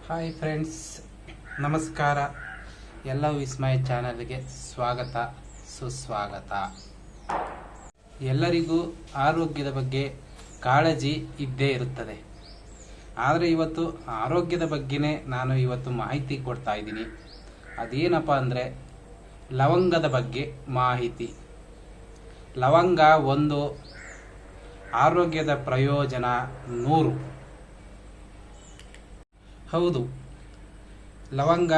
Hi friends, ನಮಸ್ಕಾರ. ಎಲ್ಲ ವಿಸ್ಮಯ ಚಾನಲ್ಗೆ ಸ್ವಾಗತ ಸುಸ್ವಾಗತ. ಎಲ್ಲರಿಗೂ ಆರೋಗ್ಯದ ಬಗ್ಗೆ ಕಾಳಜಿ ಇದ್ದೇ ಇರುತ್ತದೆ. ಆದರೆ ಇವತ್ತು ಆರೋಗ್ಯದ ಬಗ್ಗೆನೇ ನಾನು ಇವತ್ತು ಮಾಹಿತಿ ಕೊಡ್ತಾ ಇದ್ದೀನಿ. ಅದೇನಪ್ಪ ಅಂದರೆ ಲವಂಗದ ಬಗ್ಗೆ ಮಾಹಿತಿ. ಲವಂಗ ಒಂದು ಆರೋಗ್ಯದ ಪ್ರಯೋಜನ 100. ಹೌದು, ಲವಂಗ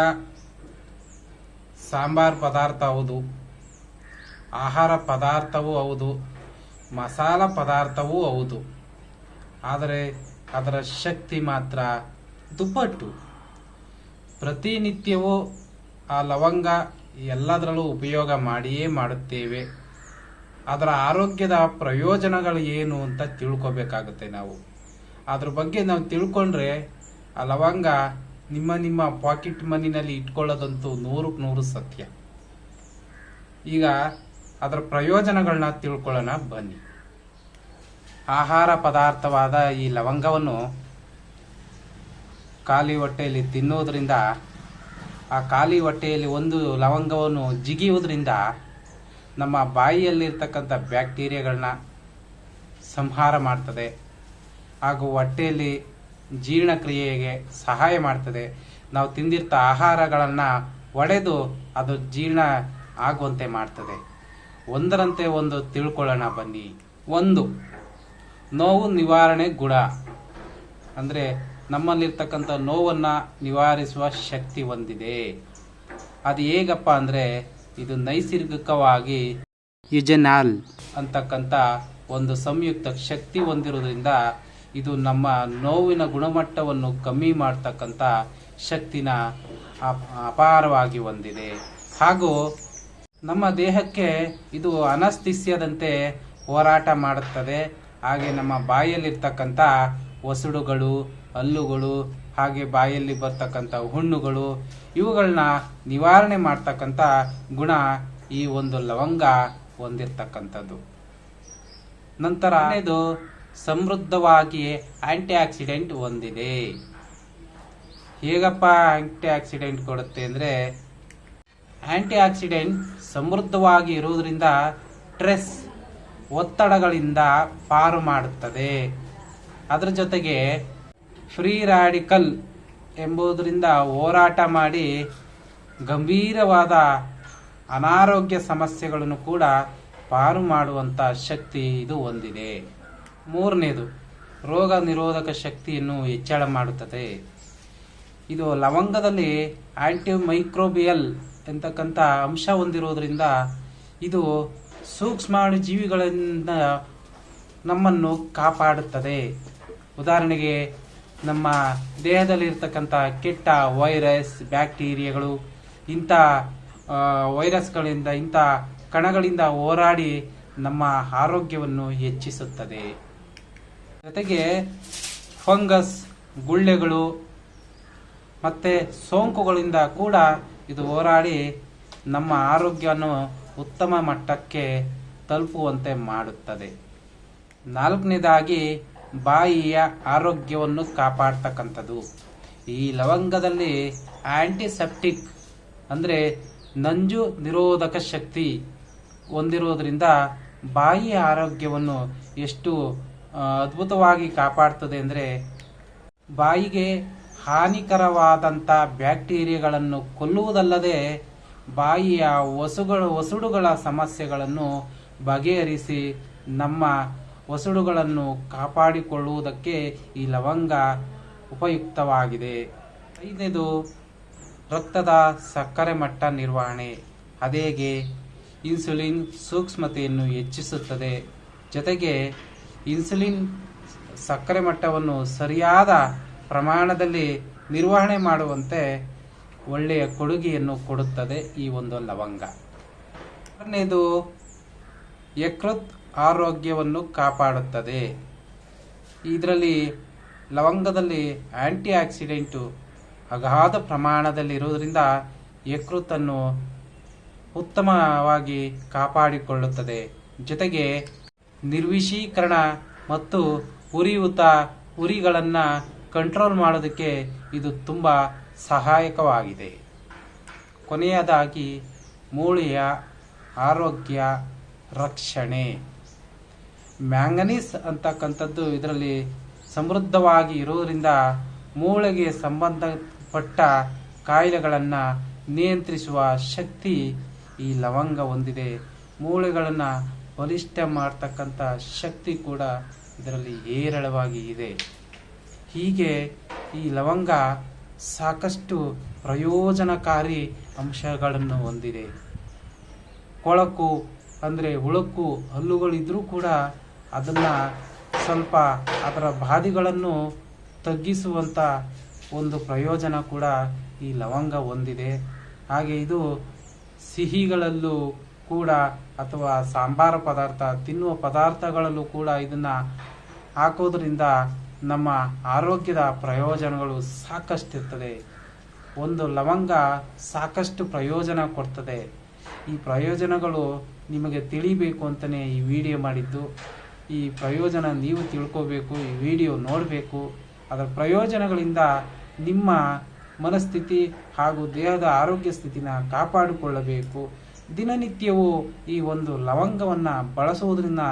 ಸಾಂಬಾರ್ ಪದಾರ್ಥ ಹೌದು, ಆಹಾರ ಪದಾರ್ಥವೂ ಹೌದು, ಮಸಾಲ ಪದಾರ್ಥವೂ ಹೌದು. ಆದರೆ ಅದರ ಶಕ್ತಿ ಮಾತ್ರ ದುಪ್ಪಟ್ಟು. ಪ್ರತಿನಿತ್ಯವೂ ಆ ಲವಂಗ ಎಲ್ಲದರಲ್ಲೂ ಉಪಯೋಗ ಮಾಡಿಯೇ ಮಾಡುತ್ತೇವೆ. ಅದರ ಆರೋಗ್ಯದ ಪ್ರಯೋಜನಗಳು ಏನು ಅಂತ ತಿಳ್ಕೊಬೇಕಾಗುತ್ತೆ ನಾವು. ಅದ್ರ ಬಗ್ಗೆ ನಾವು ತಿಳ್ಕೊಂಡ್ರೆ ಆ ಲವಂಗ ನಿಮ್ಮ ಪಾಕೆಟ್ ಮನಿನಲ್ಲಿ ಇಟ್ಕೊಳ್ಳೋದಂತೂ 100ಕ್ಕೆ 100 ಸತ್ಯ. ಈಗ ಅದರ ಪ್ರಯೋಜನಗಳನ್ನ ತಿಳ್ಕೊಳ್ಳೋಣ ಬನ್ನಿ. ಆಹಾರ ಪದಾರ್ಥವಾದ ಈ ಲವಂಗವನ್ನು ಖಾಲಿ ಹೊಟ್ಟೆಯಲ್ಲಿ ತಿನ್ನೋದ್ರಿಂದ, ಆ ಖಾಲಿ ಹೊಟ್ಟೆಯಲ್ಲಿ ಒಂದು ಲವಂಗವನ್ನು ಜಿಗಿಯುವುದರಿಂದ ನಮ್ಮ ಬಾಯಿಯಲ್ಲಿರ್ತಕ್ಕಂಥ ಬ್ಯಾಕ್ಟೀರಿಯಾಗಳನ್ನ ಸಂಹಾರ ಮಾಡ್ತದೆ, ಹಾಗೂ ಹೊಟ್ಟೆಯಲ್ಲಿ ಜೀರ್ಣಕ್ರಿಯೆಗೆ ಸಹಾಯ ಮಾಡ್ತದೆ. ನಾವು ತಿಂದಿರ್ತ ಆಹಾರಗಳನ್ನು ಒಡೆದು ಅದು ಜೀರ್ಣ ಆಗುವಂತೆ ಮಾಡ್ತದೆ. ಒಂದರಂತೆ ಒಂದು ತಿಳ್ಕೊಳ್ಳೋಣ ಬನ್ನಿ. 1, ನೋವು ನಿವಾರಣೆ ಗುಣ. ಅಂದರೆ ನಮ್ಮಲ್ಲಿರ್ತಕ್ಕಂಥ ನೋವನ್ನು ನಿವಾರಿಸುವ ಶಕ್ತಿ ಹೊಂದಿದೆ. ಅದು ಹೇಗಪ್ಪ ಅಂದರೆ ಇದು ನೈಸರ್ಗಿಕವಾಗಿ ಯುಜೆನಾಲ್ ಅಂತಕ್ಕಂಥ ಒಂದು ಸಂಯುಕ್ತ ಶಕ್ತಿ ಹೊಂದಿರೋದ್ರಿಂದ ಇದು ನಮ್ಮ ನೋವಿನ ಗುಣಮಟ್ಟವನ್ನು ಕಮ್ಮಿ ಮಾಡ್ತಕ್ಕಂಥ ಶಕ್ತಿನ ಅಪಾರವಾಗಿ ಹೊಂದಿದೆ. ಹಾಗೂ ನಮ್ಮ ದೇಹಕ್ಕೆ ಇದು ಅನಸ್ತಿಸ್ಯದಂತೆ ಹೋರಾಟ ಮಾಡುತ್ತದೆ. ಹಾಗೆ ನಮ್ಮ ಬಾಯಲ್ಲಿರ್ತಕ್ಕಂಥ ಒಸಡುಗಳು, ಹಲ್ಲುಗಳು, ಹಾಗೆ ಬಾಯಲ್ಲಿ ಬರ್ತಕ್ಕಂಥ ಹುಣ್ಣುಗಳು, ಇವುಗಳನ್ನ ನಿವಾರಣೆ ಮಾಡ್ತಕ್ಕಂಥ ಗುಣ ಈ ಒಂದು ಲವಂಗ ಹೊಂದಿರತಕ್ಕಂಥದ್ದು. ನಂತರ ಇದು ಸಮೃದ್ಧವಾಗಿ ಆಂಟಿ ಆಕ್ಸಿಡೆಂಟ್ ಹೊಂದಿದೆ. ಹೇಗಪ್ಪ ಆಂಟಿ ಆಕ್ಸಿಡೆಂಟ್ ಕೊಡುತ್ತೆ ಅಂದರೆ, ಆಂಟಿ ಆಕ್ಸಿಡೆಂಟ್ ಸಮೃದ್ಧವಾಗಿ ಇರುವುದರಿಂದ ಸ್ಟ್ರೆಸ್, ಒತ್ತಡಗಳಿಂದ ಪಾರು ಮಾಡುತ್ತದೆ. ಅದರ ಜೊತೆಗೆ ಫ್ರೀ ರಾಡಿಕಲ್ ಎಂಬುದರಿಂದ ಹೋರಾಟ ಮಾಡಿ ಗಂಭೀರವಾದ ಅನಾರೋಗ್ಯ ಸಮಸ್ಯೆಗಳನ್ನು ಕೂಡ ಪಾರು ಮಾಡುವಂಥ ಶಕ್ತಿ ಇದು ಹೊಂದಿದೆ. 3ನೇದು, ರೋಗ ನಿರೋಧಕ ಶಕ್ತಿಯನ್ನು ಹೆಚ್ಚಳ ಮಾಡುತ್ತದೆ. ಇದು ಲವಂಗದಲ್ಲಿ ಆಂಟಿ ಮೈಕ್ರೋಬಿಯಲ್ ಎಂತಕ್ಕಂಥ ಅಂಶ ಹೊಂದಿರೋದ್ರಿಂದ ಇದು ಸೂಕ್ಷ್ಮಾಣು ಜೀವಿಗಳಿಂದ ನಮ್ಮನ್ನು ಕಾಪಾಡುತ್ತದೆ. ಉದಾಹರಣೆಗೆ ನಮ್ಮ ದೇಹದಲ್ಲಿರ್ತಕ್ಕಂಥ ಕೆಟ್ಟ ವೈರಸ್, ಬ್ಯಾಕ್ಟೀರಿಯಾಗಳು, ಇಂಥ ವೈರಸ್ಗಳಿಂದ, ಇಂಥ ಕಣಗಳಿಂದ ಹೋರಾಡಿ ನಮ್ಮ ಆರೋಗ್ಯವನ್ನು ಹೆಚ್ಚಿಸುತ್ತದೆ. ಜೊತೆಗೆ ಫಂಗಸ್, ಗುಳ್ಳೆಗಳು ಮತ್ತು ಸೋಂಕುಗಳಿಂದ ಕೂಡ ಇದು ಹೋರಾಡಿ ನಮ್ಮ ಆರೋಗ್ಯವನ್ನು ಉತ್ತಮ ಮಟ್ಟಕ್ಕೆ ತಲುಪುವಂತೆ ಮಾಡುತ್ತದೆ. 4ನೇದಾಗಿ ಬಾಯಿಯ ಆರೋಗ್ಯವನ್ನು ಕಾಪಾಡ್ತಕ್ಕಂಥದ್ದು. ಈ ಲವಂಗದಲ್ಲಿ ಆಂಟಿಸೆಪ್ಟಿಕ್ ಅಂದರೆ ನಂಜು ನಿರೋಧಕ ಶಕ್ತಿ ಹೊಂದಿರೋದ್ರಿಂದ ಬಾಯಿಯ ಆರೋಗ್ಯವನ್ನು ಎಷ್ಟು ಅದ್ಭುತವಾಗಿ ಕಾಪಾಡ್ತದೆ ಅಂದರೆ, ಬಾಯಿಗೆ ಹಾನಿಕರವಾದಂಥ ಬ್ಯಾಕ್ಟೀರಿಯಾಗಳನ್ನು ಕೊಲ್ಲುವುದಲ್ಲದೆ ಬಾಯಿಯ ಒಸಡುಗಳ ಸಮಸ್ಯೆಗಳನ್ನು ಬಗೆಹರಿಸಿ ನಮ್ಮ ಒಸಡುಗಳನ್ನು ಕಾಪಾಡಿಕೊಳ್ಳುವುದಕ್ಕೆ ಈ ಲವಂಗ ಉಪಯುಕ್ತವಾಗಿದೆ. 5ನೇದು, ರಕ್ತದ ಸಕ್ಕರೆ ಮಟ್ಟ ನಿರ್ವಹಣೆ. ಅದೇಗೆ ಇನ್ಸುಲಿನ್ ಸೂಕ್ಷ್ಮತೆಯನ್ನು ಹೆಚ್ಚಿಸುತ್ತದೆ. ಜೊತೆಗೆ ಇನ್ಸುಲಿನ್ ಸಕ್ಕರೆ ಮಟ್ಟವನ್ನು ಸರಿಯಾದ ಪ್ರಮಾಣದಲ್ಲಿ ನಿರ್ವಹಣೆ ಮಾಡುವಂತೆ ಒಳ್ಳೆಯ ಕೊಡುಗೆಯನ್ನು ಕೊಡುತ್ತದೆ ಈ ಒಂದು ಲವಂಗ. 6ನೇದು, ಯಕೃತ್ ಆರೋಗ್ಯವನ್ನು ಕಾಪಾಡುತ್ತದೆ. ಇದರಲ್ಲಿ ಲವಂಗದಲ್ಲಿ ಆಂಟಿ ಆಕ್ಸಿಡೆಂಟು ಅಗಾಧ ಪ್ರಮಾಣದಲ್ಲಿ ಇರುವುದರಿಂದ ಯಕೃತನ್ನು ಉತ್ತಮವಾಗಿ ಕಾಪಾಡಿಕೊಳ್ಳುತ್ತದೆ. ಜೊತೆಗೆ ನಿರ್ವಿಷೀಕರಣ ಮತ್ತು ಉರಿಯೂತ ಉರಿಗಳನ್ನು ಕಂಟ್ರೋಲ್ ಮಾಡೋದಕ್ಕೆ ಇದು ತುಂಬ ಸಹಾಯಕವಾಗಿದೆ. ಕೊನೆಯದಾಗಿ ಮೂಳೆಯ ಆರೋಗ್ಯ ರಕ್ಷಣೆ. ಮ್ಯಾಂಗನೀಸ್ ಅಂತಕ್ಕಂಥದ್ದು ಇದರಲ್ಲಿ ಸಮೃದ್ಧವಾಗಿ ಇರುವುದರಿಂದ ಮೂಳೆಗೆ ಸಂಬಂಧಪಟ್ಟ ಕಾಯಿಲೆಗಳನ್ನು ನಿಯಂತ್ರಿಸುವ ಶಕ್ತಿ ಈ ಲವಂಗ ಹೊಂದಿದೆ. ಮೂಳೆಗಳನ್ನು ಬಲಿಷ್ಠ ಮಾಡ್ತಕ್ಕಂಥ ಶಕ್ತಿ ಕೂಡ ಇದರಲ್ಲಿ ಹೇರಳವಾಗಿ ಇದೆ. ಹೀಗೆ ಈ ಲವಂಗ ಸಾಕಷ್ಟು ಪ್ರಯೋಜನಕಾರಿ ಅಂಶಗಳನ್ನು ಹೊಂದಿದೆ. ಕೊಳಕು ಅಂದರೆ ಹುಳುಕು ಹಲ್ಲುಗಳಿದ್ರೂ ಕೂಡ ಅದನ್ನು ಸ್ವಲ್ಪ ಅದರ ಬಾಧೆಗಳನ್ನು ತಗ್ಗಿಸುವಂಥ ಒಂದು ಪ್ರಯೋಜನ ಕೂಡ ಈ ಲವಂಗ ಹೊಂದಿದೆ. ಹಾಗೆ ಇದು ಸಿಹಿಗಳಲ್ಲೂ ಕೂಡ ಅಥವಾ ಸಾಂಬಾರ ಪದಾರ್ಥ ತಿನ್ನುವ ಪದಾರ್ಥಗಳಲ್ಲೂ ಕೂಡ ಇದನ್ನು ಹಾಕೋದ್ರಿಂದ ನಮ್ಮ ಆರೋಗ್ಯದ ಪ್ರಯೋಜನಗಳು ಸಾಕಷ್ಟಿರ್ತದೆ. ಒಂದು ಲವಂಗ ಸಾಕಷ್ಟು ಪ್ರಯೋಜನ ಕೊಡ್ತದೆ. ಈ ಪ್ರಯೋಜನಗಳು ನಿಮಗೆ ತಿಳಿಬೇಕು ಅಂತಲೇ ಈ ವಿಡಿಯೋ ಮಾಡಿದ್ದು. ಈ ಪ್ರಯೋಜನ ನೀವು ತಿಳ್ಕೋಬೇಕು, ಈ ವಿಡಿಯೋ ನೋಡಬೇಕು. ಅದರ ಪ್ರಯೋಜನಗಳಿಂದ ನಿಮ್ಮ ಮನಸ್ಥಿತಿ ಹಾಗೂ ದೇಹದ ಆರೋಗ್ಯ ಸ್ಥಿತಿನ ಕಾಪಾಡಿಕೊಳ್ಳಬೇಕು. ದಿನನಿತ್ಯವೂ ಈ ಒಂದು ಲವಂಗವನ್ನು ಬಳಸುವುದರಿಂದ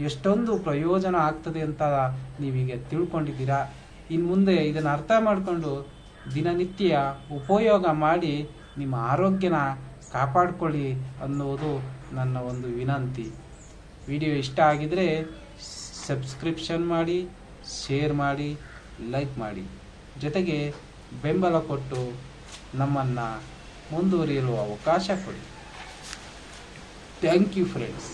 ಎಷ್ಟೊಂದು ಪ್ರಯೋಜನ ಆಗ್ತದೆ ಅಂತ ನೀವೀಗ ತಿಳ್ಕೊಂಡಿದ್ದೀರಾ. ಇನ್ನು ಮುಂದೆ ಇದನ್ನು ಅರ್ಥ ಮಾಡಿಕೊಂಡು ದಿನನಿತ್ಯ ಉಪಯೋಗ ಮಾಡಿ ನಿಮ್ಮ ಆರೋಗ್ಯನ ಕಾಪಾಡಿಕೊಳ್ಳಿ ಅನ್ನುವುದು ನನ್ನ ಒಂದು ವಿನಂತಿ. ವಿಡಿಯೋ ಇಷ್ಟ ಆಗಿದರೆ ಸಬ್ಸ್ಕ್ರಿಪ್ಷನ್ ಮಾಡಿ, ಶೇರ್ ಮಾಡಿ, ಲೈಕ್ ಮಾಡಿ, ಜೊತೆಗೆ ಬೆಂಬಲ ಕೊಟ್ಟು ನಮ್ಮನ್ನು ಮುಂದುವರಿಯಲು ಅವಕಾಶ ಕೊಡಿ. Thank you friends.